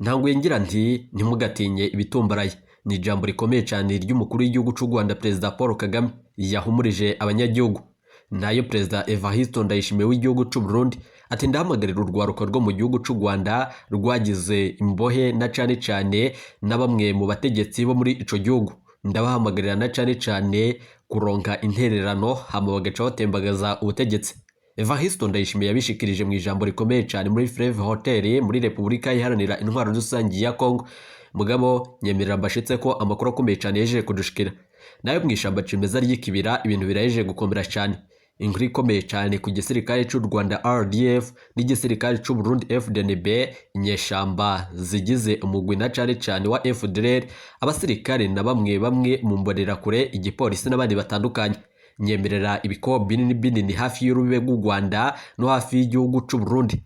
ntanguye ngira nti ntimugatinye ibitumbaraye ni ijambo rikomeye cyane ry'umukuru w'igihugu cy'u Rwanda Perezida Paul Kagame yahumurije abanyagihugu. Nayo Perezida Ndayishimiye w'igihugu cy'u Burundi ati ndahamagarira urwaruka rwo mu gihugu cy'u Rwanda rwagize imbohe na cyane na bamwe mu bategetsi bo muri ico gihugu, ndabahamagarira na cyane kuronka intererano hama bagaca batembagaza ubutegetsi. Ndayishimiye yabishikirije mu ijambo rikomeye cyane muri Fleuve Hotel muri Repubulika Iharanira Intwaro Rusange ya Kongo. Mugabo nyemerera mbashitse ko amakuru akomeye cyane yejeje kudushikira. Nayo mwishamba cimeza ry'ikibira ibintu birayeje gukomera cyane. Inkuru ikomeye cyane ku gisirikare cy'u Rwanda RDF n'igisirikare cy'u Burundi FDNB, inyeshamba zigize umugwi na cyane wa FDLR, abasirikare na bamwe mu mbonera kure, igipolisi n'abandi batandukanye. Nyemerera ibikobo binini hafi y'urubibe rw'u Rwanda no hafi y'igihugu cy'u Burundi.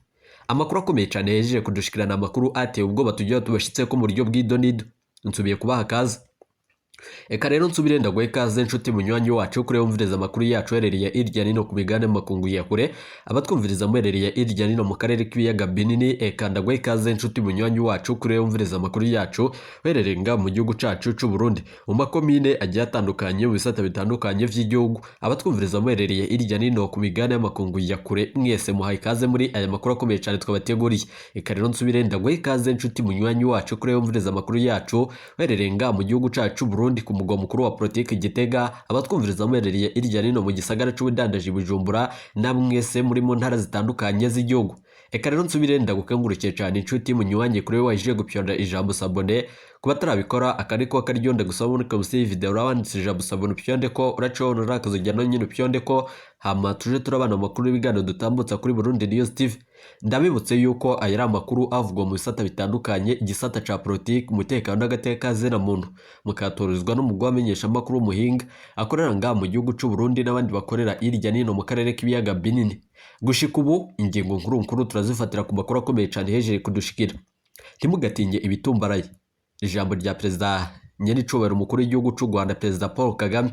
Amakuru akomeye cyane yejeje kudushikirana, amakuru ateye ubwoba tugiye tubashitse ko mu buryo bw'idonido. Nsubiye kubaha kaze. Eka rero nsubire ndaguhe kaze nshuti munywanyi wacu kure wumviriza amakuru yacu herereye irya nino ku migane makungu ya kure, abatwumviriza muherereye irya nino mu karere k'ibiyaga binini. Eka ndaguhe kaze nshuti munywanyi wacu kure wumviriza amakuru yacu herereye nga mu gihugu cacu cy'u Burundi, mu makomine agiye atandukanye, mu bisata bitandukanye vy'igihugu. Abatwumviriza muherereye irya nino ku migane makungu ya kure, mwese muhaye kaze muri aya makuru akomeye cyane twabateguriye. Eka rero nsubire ndaguhe kaze nshuti munywanyi wacu kure wumviriza amakuru yacu herereye nga mu gihugu cacu Burundi ku mugwa mukuru wa politiki Gitega, abatwumviriza muherereye irya nino mu gisagara c'ubudandaji Bujumbura, namwese muri mu ntara zitandukanye z'igihugu. Eka rero nsubire ndagukangurikiye cyane inshuti munywanyi kure wajije gupyonda ijambo sabone, kuba tarabikora akariko karyonde gusaba muri komisi video rawanditse ijambo sabone upyonde ko uraco nurakazo no nyine upyonde ko, hama tuje turabana amakuru y'ibigano dutambutsa kuri Burundi News TV. Ndabibutse yuko aya ari amakuru avugwa mu bisata bitandukanye, igisata ca politiki, umutekano n'agateka zena muntu, mukatorizwa n'umugwa amenyesha amakuru muhinga akorera nga mu gihugu cy'u Burundi n'abandi bakorera irya nino mu karere k'ibiyaga binini. Gushika ubu ingingo nkuru turazifatira ku makuru akomeye cyane hejeje kudushikira. Ntimugatinye ibitumbaraye. Ijambo rya Perezida nyenicubahiro umukuru w'igihugu cy'u Rwanda Perezida Paul Kagame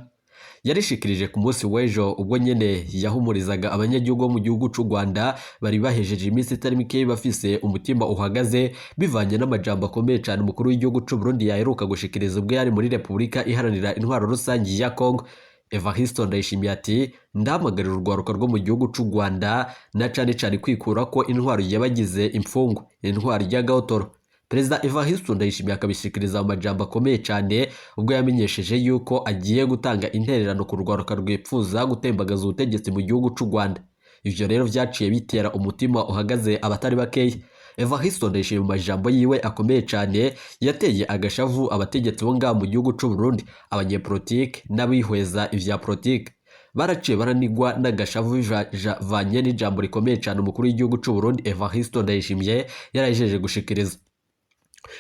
yarishikirije ku munsi w'ejo, ubwo nyene yahumurizaga abanyagihugu mu gihugu cy'u Rwanda bari bahejeje iminsi itari mike bafise umutima uhagaze bivanye n'amajambo akomeye cyane umukuru w'igihugu cy'u Burundi yaheruka gushikiriza ubwo yari muri Repubulika Iharanira Intwaro Rusange ya Kongo. Ndayishimiye ati ndahamagarira urwaruka rwo mu gihugu cy'u Rwanda na cyane kwikura ko intwaro yabagize imfungu, intwaro y'agahotoro. Perezida Ndayishimiye akabishikiriza amajambo akomeye cyane ubwo yamenyesheje yuko agiye gutanga intererano ku rwaruka rwipfuza gutembagaza ubutegetsi mu gihugu cy'u Rwanda. Ivyo rero vyaciye bitera umutima uhagaze abatari bakeya. Ndayishimiye mu majambo yiwe akomeye cyane yateye agashavu abategetsi bo nga mu gihugu cy'u Burundi, abanyepolitiki n'abihweza ivya politiki. Baraciye baranigwa n'agashavu bivanye n'ijambo rikomeye cyane umukuru w'igihugu cy'u Burundi Ndayishimiye yarajeje gushikiriza.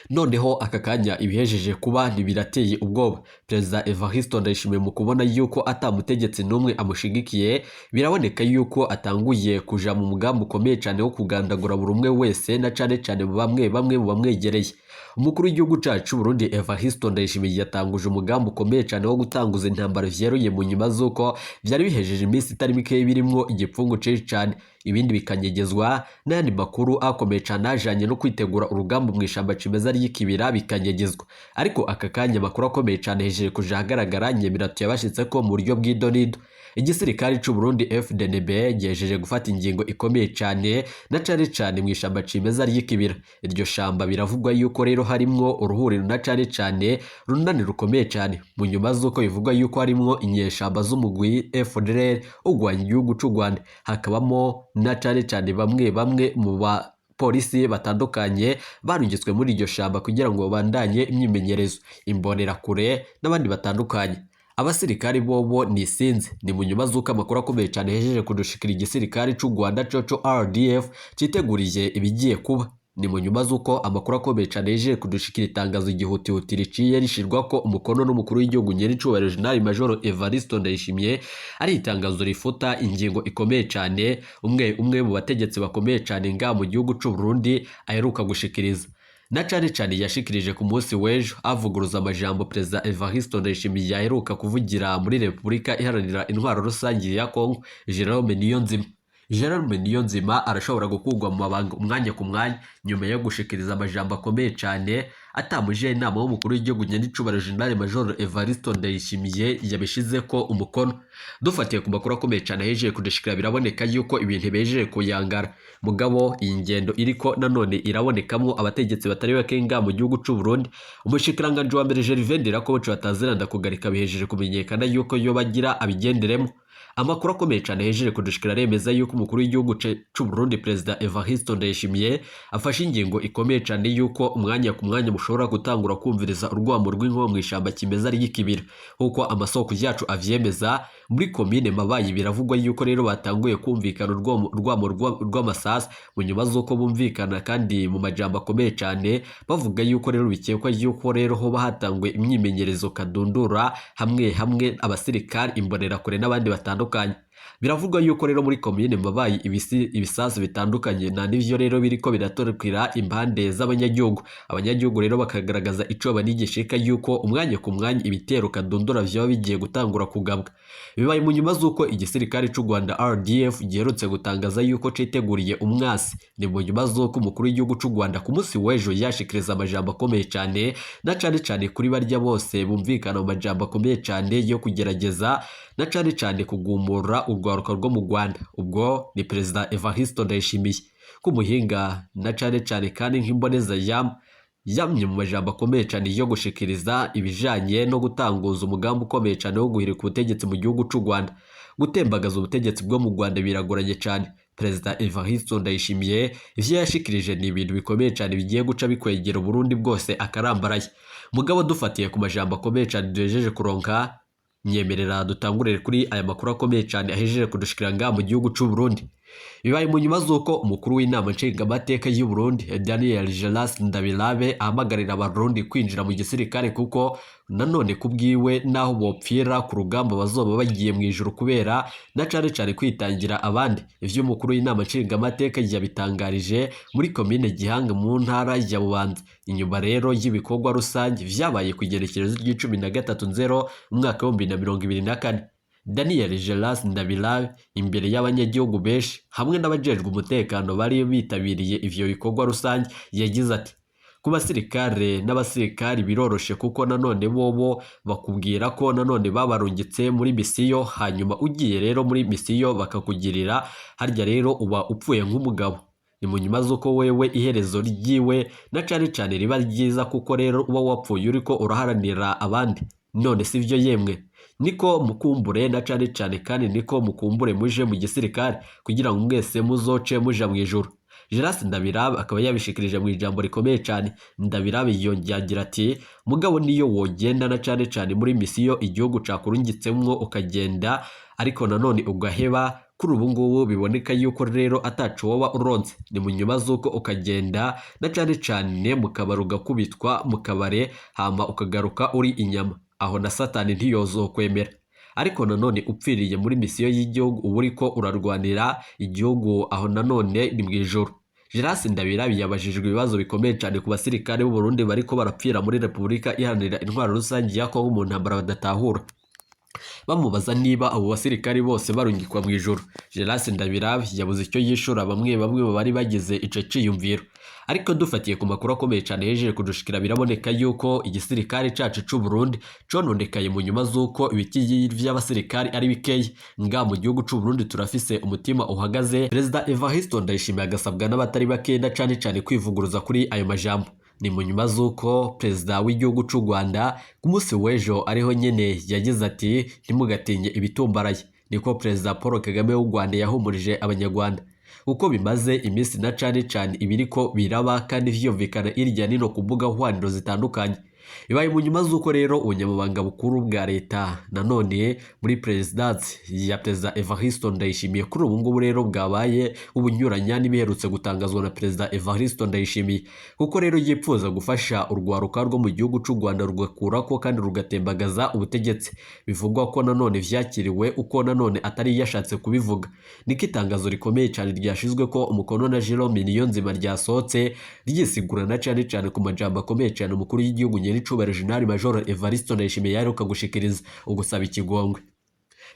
Noneho aka kanya ibihejeje kuba ntibirateye ubwoba. Perezida Ndayishimiye mu kubona yuko atamutegetsi n'umwe amushigikiye, biraboneka yuko atanguye kuja mu mugambi ukomeye cyane wo kugandagura buri umwe wese na cyane bamwe mu bamwegereye. Umukuru w'igihugu cacu Burundi Ndayishimiye yatanguje umugambi ukomeye cyane wo gutanguza intambara vyeruye mu nyuma z'uko vyari bihejeje iminsi itari mike birimwo igipfungu cece cyane, ibindi bikanyegezwa n'ayandi makuru akomeye cyane ajanye no kwitegura urugamba mu ishamba cimeza ry'ikibira bikanyegezwa. Ariko aka kanya amakuru akomeye cyane hejeje kuja ahagaragara, nyemiratu yabashitse ko mu buryo bw'idonido. Igisirikare cy'u Burundi FDNB gejeje gufata ingingo ikomeye cyane na cyane mu ishamba cimeza ry'ikibira. Iryo shamba biravugwa yuko rero harimwo uruhuriro na cyane runani rukomeye cyane, mu nyuma z'uko bivugwa yuko harimwo inyeshamba z'umugwi FDLR ugwanya igihugu cy'u Rwanda, hakabamo na cyane bamwe mu polisi batandukanye barungitswe muri iryo shamba kugira ngo bandanye imyimenyerezo, imbonera kure n'abandi batandukanye. Abasirikari bobo nisinze. Ni mu nyuma z'uko amakuru akomeye cyane hejeje kudushikira igisirikare cy'u Rwanda coco RDF citeguriye ibigiye kuba. Ni mu nyuma z'uko amakuru akomeye cyane hejeje kudushikira itangazo igihutihuti riciye rishirwa ko umukono n'umukuru w'igihugu nyenicubahiro General Major Ndayishimiye, ari itangazo rifuta ingingo ikomeye cyane umwe mu bategetsi bakomeye cyane nga mu gihugu cy'u Burundi aheruka gushikiriza. Na cyane yashikirije ku munsi w'ejo avuguruza amajambo Perezida Ndayishimiye yaheruka kuvugira muri Repubulika Iharanira Intwaro Rusange ya Kongo Jerome Niyonzima. Jerome Niyonzima arashobora gukugwa mu mabanga umwanya ku mwanya nyuma yo gushikiriza amajambo akomeye cyane atamuje inama w'umukuru w'igihugu nyandicubahiro General Major Evariste Ndayishimiye yabishize ko umukono. Dufatiye ku makuru akomeye cyane hejeje kudashikira biraboneka yuko ibintu bejeje kuyangara mugabo iyi ngendo iriko nanone irabonekamwo abategetsi batari bakenga mu gihugu cy'u Burundi. Umushikiranganje wa mbere Gervais Ndirakobuce bataziranda kugarika bihejeje kumenyekana yuko yo bagira abigenderemo. Amakuru akomeye cyane hejeje kudushikira remeza yuko umukuru w'igihugu cy'u Burundi Perezida Evariste Ndayishimiye afashe ingingo ikomeye cyane yuko umwanya ku mwanya mushobora gutangura kumviriza urwamo rw'inko mu ishamba kimeza ry'ikibira huko amasoko yacu avyemeza. Muri komine Mabayi biravugwa yuko rero batanguye kumvikana urwamo rw'amasasa mu nyuma z'uko bumvikana kandi mu majambo akomeye cyane bavuga yuko rero bikekwa yuko rero ho bahatangwe imyimenyerezo kadundura hamwe abasirikari imbonera kure n'abandi batandukanye. Biravugwa yuko rero muri komine Mabayi ibisasu bitandukanye na nivyo rero biriko biratorokira impande z'abanyagihugu. Abanyagihugu rero bakagaragaza ico banigishika yuko umwanya ku mwanya ibitero kadundura vyo bigiye gutangura kugabwa. Bibaye mu nyuma z'uko igisirikare cy'u Rwanda RDF giherutse gutangaza yuko citeguriye umwasi. Ni mu nyuma z'uko umukuru w'igihugu cy'u Rwanda ku munsi w'ejo yashikiriza amajambo akomeye cyane na cane kuri barya bose bumvikana mu majambo akomeye cyane yo kugerageza na cane kugumura urwaruka rwo mu Rwanda. Ubwo ni Perezida Evariste Ndayishimiye kumuhinga na cane kandi nk'imboneza yamye mu majambo akomeye cyane yo gushikiriza ibijanye no gutanguza umugambi ukomeye cyane wo guhirika ubutegetsi mu gihugu cy'u Rwanda. Gutembagaza ubutegetsi bwo mu Rwanda biragoranye cyane. Perezida Evariste Ndayishimiye ivyo yashikirije ni ibintu bikomeye cyane bigiye guca bikwegera Burundi bwose akarambaraye. Mugabo dufatiye ku majambo akomeye cyane duhejeje kuronka, nyemerera dutangurire kuri aya makuru akomeye cyane ahejeje kudushikira nga mu gihugu cy'u Burundi. Bibaye mu nyuma z'uko umukuru w'inama nshingamateka y'u Burundi Daniel Geras Ndabirabe ahamagarira abarundi kwinjira mu gisirikare kuko nanone kubwiwe naho bopfira ku rugamba bazoba bagiye mu ijuru kubera na cane kwitangira abandi. Ivyo umukuru w'inama nshingamateka yabitangarije muri komine Gihanga mu ntara ya Bubanza inyuma rero y'ibikorwa rusange vyabaye ku igerekerezo ry'13/0 mu mwaka wa 2024. Daniel Geras Ndabirabe imbere y'abanyagihugu benshi hamwe n'abajejwe umutekano bari bitabiriye ivyo bikorwa rusange yagize ati: ku basirikare n'abasirikari biroroshe kuko nanone bobo bakubwira ko nanone babarungitse muri misiyo, hanyuma ugiye rero muri misiyo bakakugirira harya rero uba upfuye nk'umugabo. Ni mu nyuma z'uko wewe iherezo ryiwe na cane riba ryiza kuko rero uba wapfuye uriko uraharanira abandi. None sivyo yemwe niko mukumbure na cane kandi niko mukumbure muje mu gisirikare kugira ngo mwese muzoce muja mu ijuru. Geras Ndabirabe akaba yabishikirije mu ijambo rikomeye cyane. Ndabirabe yongera ati: mugabo niyo wogenda na cane muri misiyo igihugu cakurungitsemwo ukagenda ariko nanone ugaheba kuri ubu ngubu biboneka yuko rero ataco woba uronse. Ni mu nyuma z'uko ukagenda na cane mukabara ugakubitwa mu kabare hama ukagaruka uri inyama, aho na Satani ntiyozokwemera. Ariko nanone upfiriye muri misiyo y'igihugu uba uriko urarwanira igihugu, aho nanone ni mu ijuru. Geras Ndabirabe yabajijwe ibibazo bikomeye cyane ku basirikare b'u Burundi bariko barapfira muri Repubulika Iharanira Intwaro Rusange ya Kongo mu ntambara badatahura. Bamubaza niba abo basirikari bose barungikwa mu ijuru. Geras Ndabirabe yabuze icyo yishura bamwe bari bagize ico ciyumviro. Ariko dufatiye ku makuru akomeye cyane hejeje kudushikira biraboneka yuko igisirikare cacu cy'u Burundi conondekaye mu nyuma z'uko ibiki vy'abasirikari ari bikeye. Nga mu gihugu cy'u Burundi turafise umutima uhagaze. Perezida Evariste Ndayishimiye agasabwa n'abatari bake na cane kwivuguruza kuri ayo majambo. Ni mu nyuma z'uko perezida w'igihugu cy'u Rwanda ku munsi w'ejo ariho nyene yagize ati: ntimugatinye ibitumbaraye. Niko Perezida Paul Kagame w'u Rwanda yahumurije abanyarwanda uko bimaze iminsi na cane ibiriko biraba kandi vyumvikana irya nino ku mbuga hwaniro zitandukanye. Bibaye mu nyuma z'uko rero ubunyamabanga bukuru bwa leta nanone muri presidence ya Perezida Evariste Ndayishimiye kuri ubu ngubu rero bwabaye ubunyuranya n'ibiherutse gutangazwa na Perezida Evariste Ndayishimiye kuko rero yipfuza gufasha urwaruka rwo mu gihugu cy'u Rwanda rugakurako kandi rugatembagaza ubutegetsi. Bivugwa ko nanone vyakiriwe uko nanone atari yashatse kubivuga. Niko itangazo rikomeye cyane ryashizwe ko umukono na Jerome Niyonzima ryasohotse ryisigura na cane ku majambo akomeye cyane umukuru y'igihugu nyiricubahiro General Major Evariste Ndayishimiye yaheruka gushikiriza ugusaba ikigongwe.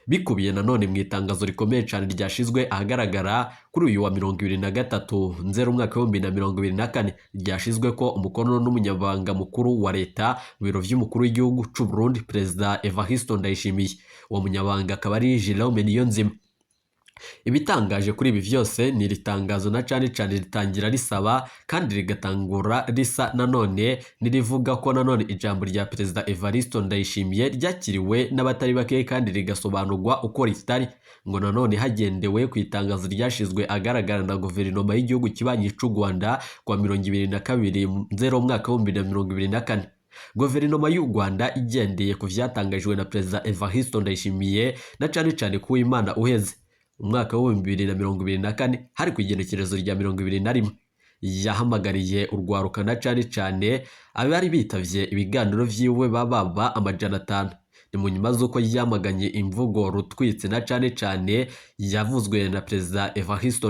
bikubiye nanone mu itangazo rikomeye cyane ryashizwe ahagaragara kuri uyu wa 23 Nzeri umwaka wa 2024 ryashizwe ko umukono n'umunyabanga mukuru wa leta mu biro vy'umukuru w'igihugu c'u Burundi Perezida Ndayishimiye. Uwo munyabanga akaba ari Jerome Niyonzima. Ibitangaje kuri ibi vyose ni ritangazo na cane ritangira risaba kandi rigatangura risa nanone nirivuga ko nanone ijambo rya Perezida Ndayishimiye ryakiriwe n'abatari bake kandi rigasobanurwa uko ritari, ngo nanone hagendewe ku itangazo ryashizwe agaragara na guverinoma y'igihugu kibanyi c'u Rwanda kwa 22 Nzeri umwaka wa 2024. Guverinoma y'u Rwanda igendeye ku vyatangajwe na Perezida Ndayishimiye na cane ku Imana uheze umwaka wa 2024 hari ku igenekerezo rya 2021, yahamagariye urwaruka na cane abari bitavye ibiganiro vyiwe baba 500. Ni mu nyuma z'uko yamaganye imvugo rutwitse na cane yavuzwe na Perezida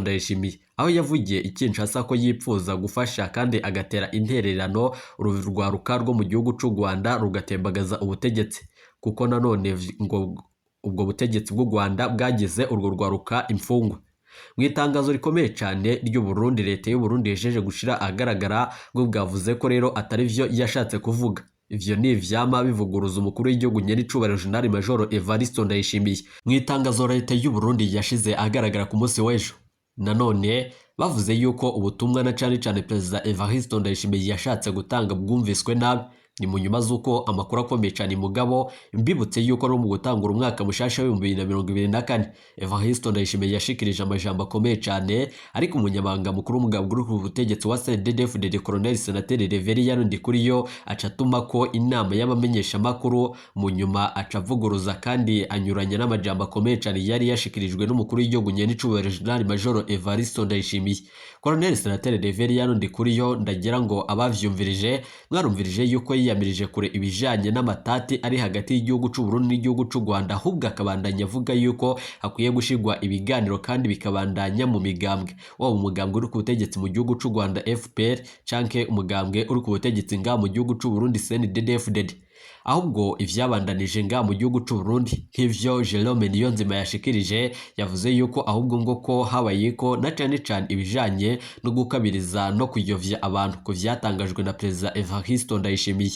Ndayishimiye, aho yavugiye ikinshasa ko yipfuza gufasha kandi agatera intererano urwaruka rwo mu gihugu c'u Rwanda rugatembagaza ubutegetsi, kuko nanone ngo ubwo butegetsi bw'u Rwanda bwagize urwo rwaruka imfungwa. Mu itangazo rikomeye cyane ry'u Burundi, leta y'u Burundi yejeje gushira ahagaragara bwo bwavuze ko rero atari vyo yashatse kuvuga. Ivyo ni ivyama bivuguruza umukuru w'igihugu nyir'icubahiro General Major Ndayishimiye. Mu itangazo leta y'u Burundi yashize ahagaragara ku munsi w'ejo, nanone bavuze yuko ubutumwa na cane Perezida Ndayishimiye yashatse gutanga bwumviswe nabi. Ni mu nyuma z'uko amakuru akomeye cyane mugabo mbibutse yuko no mu gutangura umwaka mushasha wa 2024 Ndayishimiye yashikirije amajambo akomeye cyane, ariko umunyabanga mukuru w'umugabo uri ku butegetsi wa RDF Colonel Senateri Reverien Ndikuriyo acatuma ko inama y'abamenyesha makuru, mu nyuma acavuguruza kandi anyuranya n'amajambo akomeye cyane yari yashikirijwe n'umukuru w'igihugu nyir'icubahiro General Major Ndayishimiye. Colonel Senateri Reverien Ndikuriyo ndagira ngo abavyumvirije mwarumvirije yuko yiyamirije kure ibijanye n'amatati ari hagati y'igihugu c'u Burundi n'igihugu c'u Rwanda, ahubwo akabandanya avuga yuko hakwiye gushigwa ibiganiro kandi bikabandanya mu migambwe, waba umugambwe uri ku butegetsi mu gihugu c'u Rwanda FPR canke umugambwe uri ku butegetsi nga mu gihugu c'u Burundi CNDD-FDD. Ahubwo ivyabandanije nga mu gihugu c'u Burundi nk'ivyo Jerome Niyonzima yashikirije, yavuze yuko ahubwo ngo ko habayeko na cane ibijanye no gukabiriza no kuyovya abantu ku vyatangajwe na Perezida Ndayishimiye.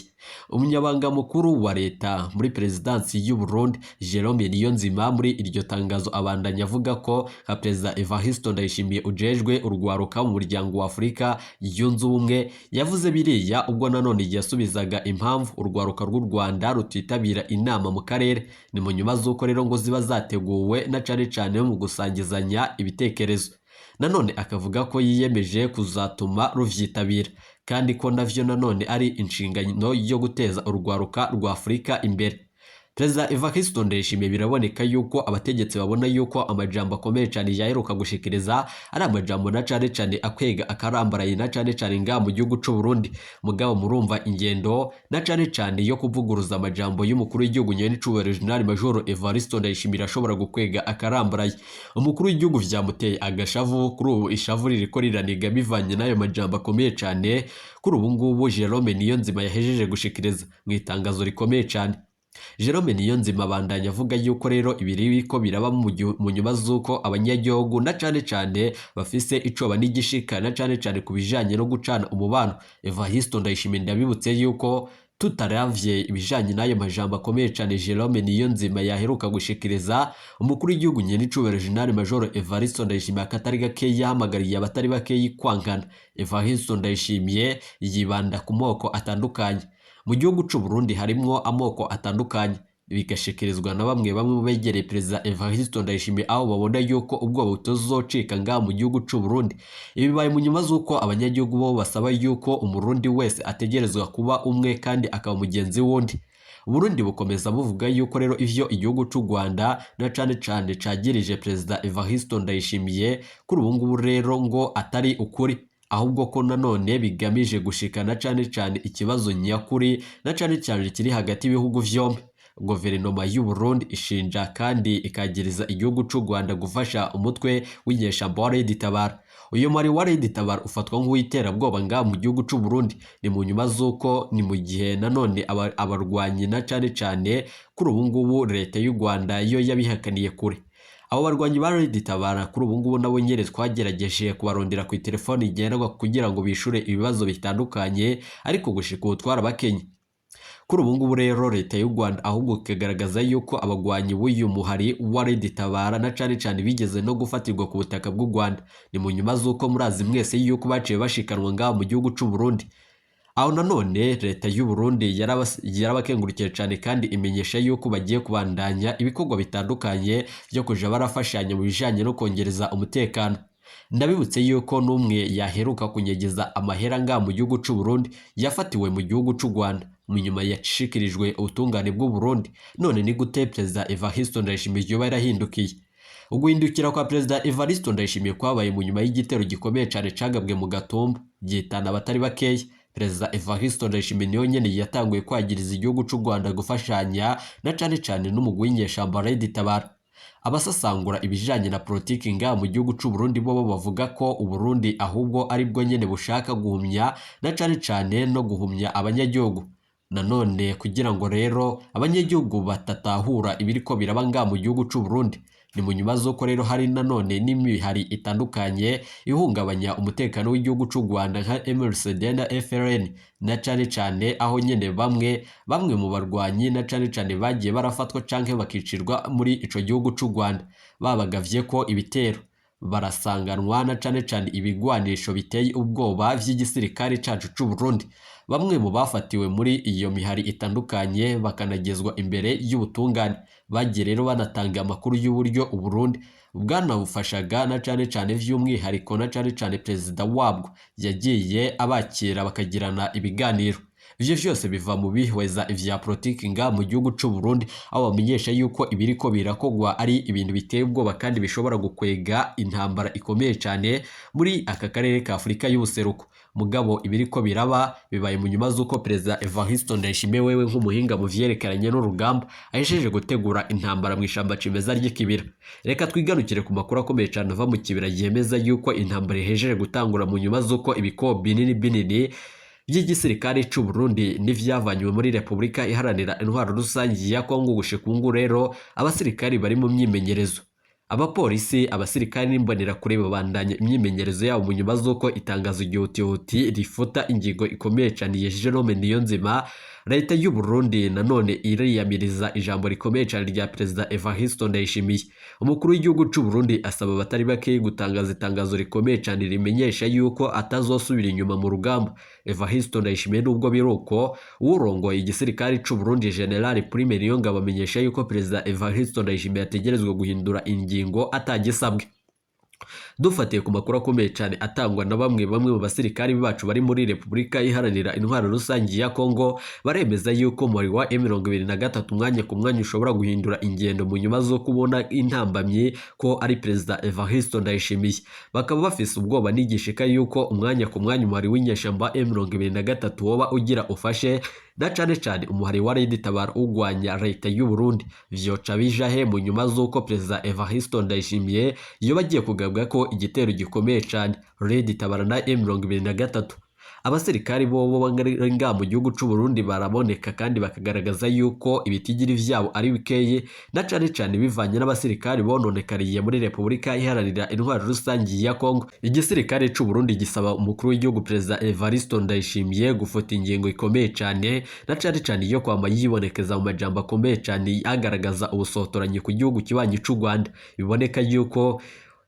Umunyabanga mukuru wa leta muri Perezidansi y'u Burundi Jerome Niyonzima muri iryo tangazo abandanya avuga ko nka Perezida Ndayishimiye ujejwe urwaruka mu muryango wa Afurika yunze ubumwe yavuze biriya ubwo nanone yasubizaga impamvu urwaruka rw'u Rwanda rutitabira inama mu karere. Ni mu nyuma z'uko rero ngo ziba zateguwe na cane mu gusangizanya ibitekerezo. Nanone akavuga ko yiyemeje kuzatuma ruvyitabira kandi ko navyo nanone ari inshingano yo guteza urwaruka rwa Afurika imbere. Perezida Ndayishimiye biraboneka yuko abategetsi babona yuko amajambo akomeye cyane yaheruka gushikiriza ari amajambo na cane akwega akarambaraye na cane nga mu gihugu c'u Burundi. Mugabo murumva ingendo na cane yo kuvuguruza amajambo y'umukuru w'igihugu nyir'icubahiro General Major Ndayishimiye ashobora gukwega akarambaraye. Umukuru w'igihugu vyamuteye agashavu, kuri ubu ishavu ririko riraniga bivanye n'ayo majambo akomeye cyane kuri ubu ngubu Jerome Niyonzima yahejeje gushikiriza mu itangazo rikomeye cyane. Jerome Niyonzima bandanya avuga yuko rero ibiriko biraba mu nyuma z'uko abanyagihugu na cane bafise icoba n'igishika na cane ku bijanye no gucana umubano. Ndayishimiye ndabibutse yuko tutaravye ibijanye n'ayo majambo akomeye cyane Jerome Niyonzima yaheruka gushikiriza, umukuru w'igihugu nyir'icubahiro General Major Ndayishimiye akatari gake yahamagariye abatari bake kwankana. Ndayishimiye yibanda ku moko atandukanye. Mu gihugu c'u Burundi harimwo amoko atandukanye, bigashikirizwa na bamwe mu begereye Perezida Ndayishimiye, aho babona yuko ubwo butozocika nga mu gihugu c'u Burundi. Ibi bibaye mu nyuma z'uko abanyagihugu bo basaba yuko umurundi wese ategerezwa kuba umwe kandi akaba mugenzi wundi. Burundi bukomeza buvuga yuko rero ivyo igihugu c'u Rwanda na cane cagirije Perezida Ndayishimiye kuri ubu ngubu rero ngo atari ukuri, ahubwo ko nanone bigamije gushikana cane ikibazo nyakuri na cane kiri hagati y'ibihugu vyombi. guverinoma y'u Burundi ishinja kandi ikagiriza igihugu cy'u Rwanda gufasha umutwe w'inyeshyamba wa Red Tabara. Uyu mwari wa Red Tabara ufatwa nk'uw'iterabwoba ngaha mu gihugu cy'u Burundi, ni mu nyuma z'uko ni mu gihe nanone abarwanyi na cyane kuri ubu ngubu leta y'u Rwanda yo yabihakaniye kure. Abo barwanyi ba Red Tabara kuri ubu ngubu nabo nyene twagerageje kubarondera ku telefone igendanwa kugira ngo bishure ibibazo bitandukanye, ariko gushika ubu twarabakenye. Kuri ubu ngubu rero leta y'u Rwanda ahubwo ikagaragaza yuko abagwanyi b'uyu muhari wa Red Tabara na cyane bigeze no gufatirwa ku butaka bw'u Rwanda, ni mu nyuma z'uko murazi mwese yuko baciye bashikanwa ngaha mu gihugu cy'u Burundi. Aho nanone leta y'u Burundi yarabakengurukiye cyane kandi imenyesha yuko bagiye kubandanya ibikorwa bitandukanye byo kuja barafashanya mu bijanye no kongereza umutekano. Ndabibutse yuko n'umwe yaheruka kunyegeza amahera ngaha mu gihugu cy'u Burundi yafatiwe mu gihugu cy'u Rwanda mu nyuma yashikirijwe ubutungane bw'u Burundi. None ni gute Perezida Evariste Ndayishimiye yoba yarahindukiye? Uguhindukira kwa Perezida Evariste Ndayishimiye kwabaye mu nyuma y'igitero gikomeye cyane cagabwe mu Gatumba gihitana abatari bakeya. Perezida Evariste Ndayishimiye niyo nyene yatanguye kwagiriza igihugu cy'u Rwanda gufashanya na cyane n'umugwi w'inyeshyamba Red Tabara. Abasasangura ibijanye na politiki ngaha mu gihugu cy'u Burundi bo bavuga ko u Burundi ahubwo ari bwo nyene bushaka guhumya na cyane no guhumya abanyagihugu. Nanone kugira ngo rero abanyagihugu batatahura ibiriko biraba ngaha mu gihugu cy'u Burundi, ni mu nyuma z'uko rero hari nanone n'imihari itandukanye ihungabanya umutekano w'igihugu cy'u Rwanda nka MRCD na FRN na cyane aho nyene bamwe mu barwanyi na cyane bagiye barafatwa canke bakicirwa muri ico gihugu cy'u Rwanda, babagavye ko ibitero barasanganwa na cyane ibigwanisho biteye ubwoba vy'igisirikare cacu cy'u Burundi. Bamwe mu bafatiwe muri iyo mihari itandukanye bakanagezwa imbere y'ubutungane, bagiye rero banatanga amakuru y'uburyo u Burundi bwanabufashaga na cyane vy'umwihariko na cyane perezida wabwo yagiye abakira bakagirana ibiganiro. Ivyo vyose biva mu bihweza ivya politiki ngaha mu gihugu cy'u Burundi, aho bamenyesha yuko ibiriko birakogwa ari ibintu biteye ubwoba kandi bishobora gukwega intambara ikomeye cyane muri aka karere ka Afurika y'ubuseruko. Mugabo ibiriko biraba bibaye mu nyuma z'uko Perezida Evariste Ndayishimiye wewe nk'umuhinga mu vyerekeranye n'urugamba ahisheje gutegura intambara mu ishamba cimeza ry'ikibira. Reka twigarukire ku makuru akomeye cyane ava mu kibira yemeza yuko intambara ihejeje gutangura mu nyuma z'uko ibikobo binini by'igisirikare cy'u Burundi n'ivyavanywe muri Repubulika Iharanira Intwaro Rusangi ya Kongo. Gushika ubu rero abasirikari bari mu myimenyerezo, abapolisi, abasirikari n'imbonerakure babandanya imyimenyerezo yabo mu nyuma z'uko itangazo ryihutihuti rifuta ingingo ikomeye cyane ya Jerome Niyonzima. Leta y'u Burundi nanone iriyamiriza ijambo rikomeye cyane rya Perezida Evariste Ndayishimiye. Umukuru w'igihugu cy'u Burundi asaba abatari bake gutangaza itangazo rikomeye cyane rimenyesha yuko atazosubira inyuma mu rugamba. Evariste Ndayishimiye nubwo biruko urongoye igisirikare cy'u Burundi General Prime Niyongabo amenyesha yuko Perezida Evariste Ndayishimiye ategerezwa guhindura ingingo atagisabwe. Dufatiye ku makuru akomeye cyane atangwa na bamwe mu basirikari bacu bari muri Repubulika Iharanira Intwaro Rusangi ya Kongo, baremeza yuko muri wa M23 umwanya ku mwanya ushobora guhindura ingendo mu nyuma zo kubona intambamye ko ari Perezida Evariste Ndayishimiye. Bakaba bafise ubwoba n'igishika yuko umwanya ku mwanya umwari w'inyeshyamba M23 woba ugira ufashe na cyane umuhari wa Red Tabara ugwanya leta y'u Burundi. Vyoca bijahe mu nyuma z'uko Perezida Evariste Ndayishimiye iyo bagiye kugabwa ko igitero gikomeye cyane Red Tabara na M23. Abasirikari bo ngaha mu gihugu cy'u Burundi baraboneka kandi bakagaragaza yuko ibitigiri vyabo ari bikeye na cyane bivanye n'abasirikari bononekariye muri Repubulika Iharanira Intwaro Rusangi ya Kongo. Igisirikare cy'u Burundi gisaba umukuru w'igihugu Perezida Evariste Ndayishimiye gufata ingingo ikomeye cyane na cyane yo kwamba yibonekeza mu majambo akomeye cyane agaragaza ubusotoranyi ku gihugu kibanyi cy'u Rwanda. Biboneka yuko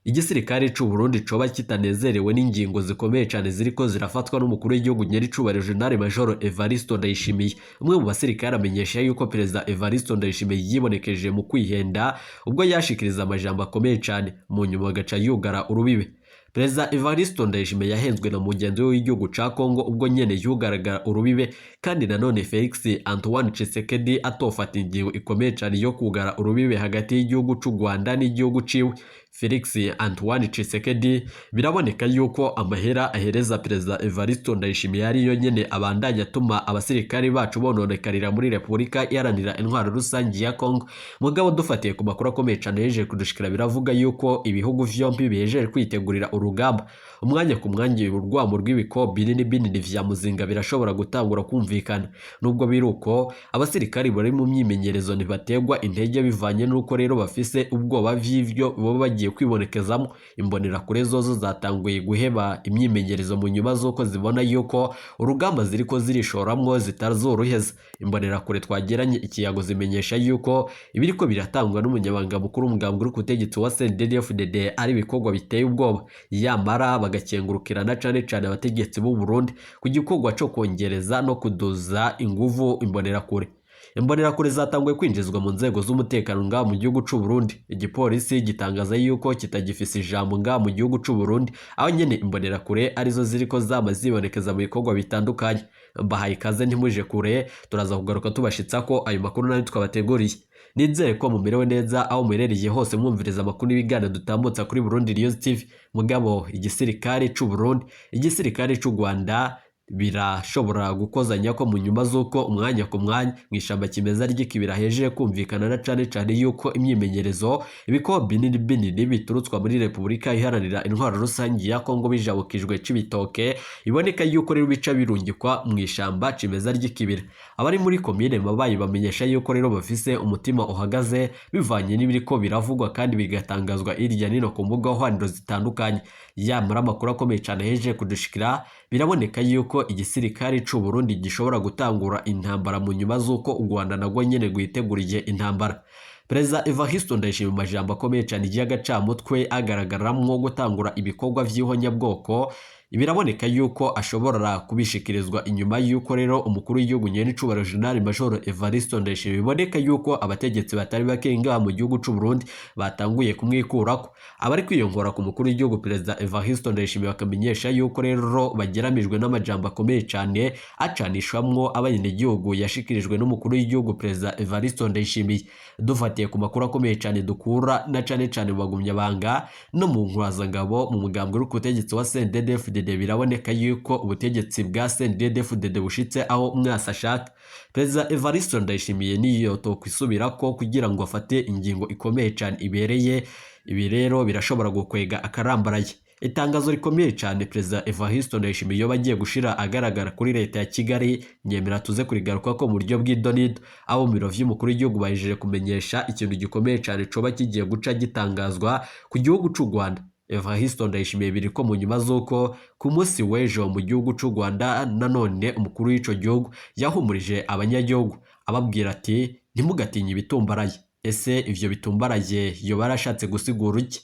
igisirikare cy'u Burundi coba kitanezerewe n'ingingo zikomeye cyane ziriko zirafatwa n'umukuru w'igihugu nyericubahiro General Major Evariste Ndayishimiye. Umwe mu basirikare amenyesha yuko Perezida Evariste Ndayishimiye yibonekeje mu kwihenda ubwo yashikiriza amajambo akomeye cyane mu nyuma agaca yugara urubibe. Perezida Evariste Ndayishimiye yahenzwe na mugenzi w'igihugu ca Kongo ubwo nyene yugaragara urubibe, kandi nanone Felix Antoine Tshisekedi atofata ingingo ikomeye cyane yo kugara urubibe hagati y'igihugu cy'u Rwanda n'igihugu ciwe. Felix Antoine Tshisekedi biraboneka yuko amahera ahereza Perezida Evariste Ndayishimiye ariyo nyene abandanya atuma abasirikari bacu bononekarira muri Repubulika Iharanira Intwaro Rusange ya Kongo. Mugabo dufatiye ku makuru akomeye cyane yeje kudushikira biravuga yuko ibihugu vyombi bihejeje kwitegurira urugamba. Umwanya ku mwanya urwamo rw'ibiko binini vya muzinga birashobora gutangura kumvikana. Nubwo biruko abasirikari bari mu myimenyerezo ntibategwa intege bivanye nuko rero bafise ubwoba vy'ivyo bo bagiye kwibonekezamo. Imbonera kure zozo zatanguye guheba imyimenyerezo mu nyuma z'uko zibona yuko urugamba ziriko zirishoramwo zitazoroheza. Imbonera kure twageranye ikiyago zimenyesha yuko ibiriko biratangwa n'umunyabanga mukuru umugambwe uri kutegetsi wa RDF ari bikorwa biteye ubwoba, yamara bagakengurukirana cane abategetsi b'u Burundi ku gikorwa cyo kongereza no kuduza inguvu imbonera kure. Imbonera kure zatanguye kwinjizwa mu nzego z'umutekano nga mu gihugu c'u Burundi. Igipolisi gitangaza yuko kitagifise ijambo nga mu gihugu c'u Burundi, aho nyene imbonera kure arizo ziriko zama zibonekeza mu bikorwa bitandukanye. Bahaye ikaze ntimuje kure, turaza kugaruka tubashitsa ko ayo makuru nayo twabateguriye. Nizere ko mumerewe neza aho muherereye hose mwumviriza amakuru n'ibigana dutambutsa kuri Burundi News TV. Mugabo igisirikare c'u Burundi, igisirikare c'u Rwanda birashobora gukozanya ko mu nyuma z'uko umwanya ku mwanya mw'ishamba kimeza ry'ikibira hejeje kumvikana na cane yuko imyimenyerezo ibiko binini biturutswa muri Repubulika Iharanira Intwaro Rusange ya Kongo bijabukijwe c'ibitoke. Iboneka yuko rero bica birungikwa mw'ishamba kimeza ry'ikibira. Abari muri komine Mabayi bamenyesha yuko rero bafise umutima uhagaze bivanye n'ibiriko biravugwa kandi bigatangazwa irya nino ku mbuga hwaniro zitandukanye. Yamara amakuru akomeye cyane hejeje kudushikira biraboneka yuko igisirikare c'u Burundi gishobora gutangura intambara mu nyuma z'uko u Rwanda nagwo nyene guhiteguriye intambara. Perezida Evariste Ndayishimiye mu majambo akomeye cyane y'agacamutwe agaragaramwo gutangura ibikorwa vy'ihonyabwoko. Biraboneka yuko ashobora kubishikirizwa inyuma yuko rero umukuru w'igihugu nyene c'ubaro General Major Evariste Ndayishimiye biboneka yuko abategetsi batari bakenga mu gihugu c'u Burundi batanguye kumwikurako. Abari kwiyongora ku mukuru w'igihugu Perezida Evariste Ndayishimiye bakamenyesha yuko rero bageramijwe n'amajambo akomeye cyane acanishamwo abanyagihugu yashikirijwe n'umukuru w'igihugu Perezida Evariste Ndayishimiye. Dufatiye ku makuru akomeye cyane dukura na cane mu bagumyabanga no mu nkwazangabo mu mugambwe uri kutegetsi wa RDF biraboneka yuko ubutegetsi bwa CNDD-FDD bushitse aho mwasa ashaka. Perezida Evariste Ndayishimiye niyo tokwisubirako kugira ngo afate ingingo ikomeye cyane ibereye. Ibi rero birashobora gukwega akarambaraye. Itangazo rikomeye cyane Perezida Evariste Ndayishimiye yo bagiye gushira agaragara kuri leta ya Kigali, nyemera tuze kurigaruka ko mu buryo bw'idonido abo mu biro vy'umukuru w'igihugu bajeje kumenyesha ikintu gikomeye cyane coba kigiye guca gitangazwa ku gihugu c'u Rwanda. Evariste Ndayishimiye biriko mu nyuma z'uko ku munsi w'ejo mu gihugu c'u Rwanda nanone umukuru w'ico gihugu yahumurije abanyagihugu ababwira ati ntimugatinye ibitumbaraye. Ese ivyo bitumbaraye yo barashatse gusigura iki?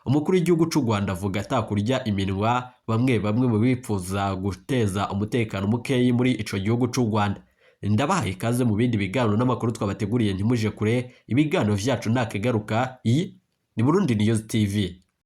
Umukuru w'igihugu c'u Rwanda avuga atakurya iminwa bamwe mu bipfuza guteza umutekano mukeyi muri ico gihugu c'u Rwanda. Ndabahaye ikaze mu bindi biganiro n'amakuru twabateguriye ntimuje kure. Ibiganiro vyacu ntakegaruka. Iyi ni Burundi News TV.